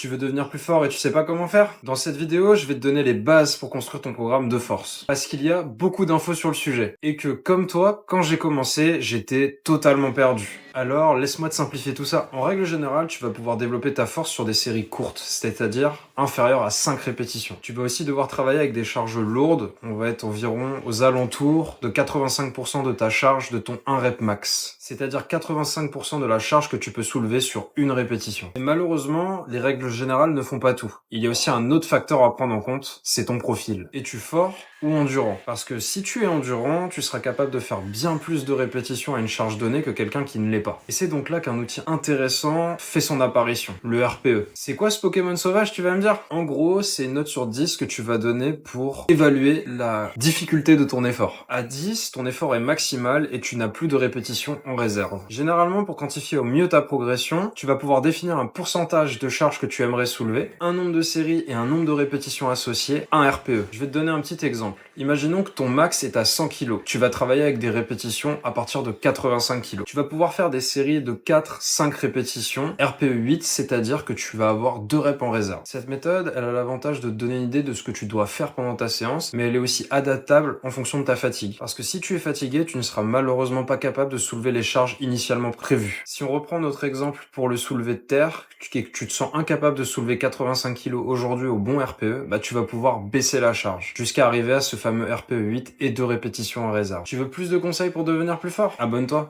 Tu veux devenir plus fort et tu sais pas comment faire? Dans cette vidéo, je vais te donner les bases pour construire ton programme de force. Parce qu'il y a beaucoup d'infos sur le sujet. Et que, comme toi, quand j'ai commencé, j'étais totalement perdu. Alors, laisse-moi te simplifier tout ça. En règle générale, tu vas pouvoir développer ta force sur des séries courtes, c'est-à-dire inférieures à 5 répétitions. Tu vas aussi devoir travailler avec des charges lourdes. On va être environ aux alentours de 85% de ta charge de ton 1 rep max. C'est-à-dire 85% de la charge que tu peux soulever sur une répétition. Et malheureusement, les règles générales ne font pas tout. Il y a aussi un autre facteur à prendre en compte, c'est ton profil. Es-tu fort ou endurant? Parce que si tu es endurant, tu seras capable de faire bien plus de répétitions à une charge donnée que quelqu'un qui ne l'est pas. Et c'est donc là qu'un outil intéressant fait son apparition, le RPE. C'est quoi ce Pokémon sauvage, tu vas me dire? En gros, c'est une note sur 10 que tu vas donner pour évaluer la difficulté de ton effort. À 10, ton effort est maximal et tu n'as plus de répétitions en réserve. Généralement, pour quantifier au mieux ta progression, tu vas pouvoir définir un pourcentage de charge que tu aimerais soulever, un nombre de séries et un nombre de répétitions associées à un RPE. Je vais te donner un petit exemple. Imaginons que ton max est à 100 kg. Tu vas travailler avec des répétitions à partir de 85 kg. Tu vas pouvoir faire des séries de 4-5 répétitions, RPE 8, c'est-à-dire que tu vas avoir 2 reps en réserve. Cette méthode, elle a l'avantage de te donner une idée de ce que tu dois faire pendant ta séance, mais elle est aussi adaptable en fonction de ta fatigue. Parce que si tu es fatigué, tu ne seras malheureusement pas capable de soulever les charges initialement prévues. Si on reprend notre exemple pour le soulevé de terre, que tu te sens incapable de soulever 85 kg aujourd'hui au bon RPE, bah tu vas pouvoir baisser la charge, jusqu'à arriver à ce fameux RPE 8 et 2 répétitions en réserve. Tu veux plus de conseils pour devenir plus fort? Abonne-toi!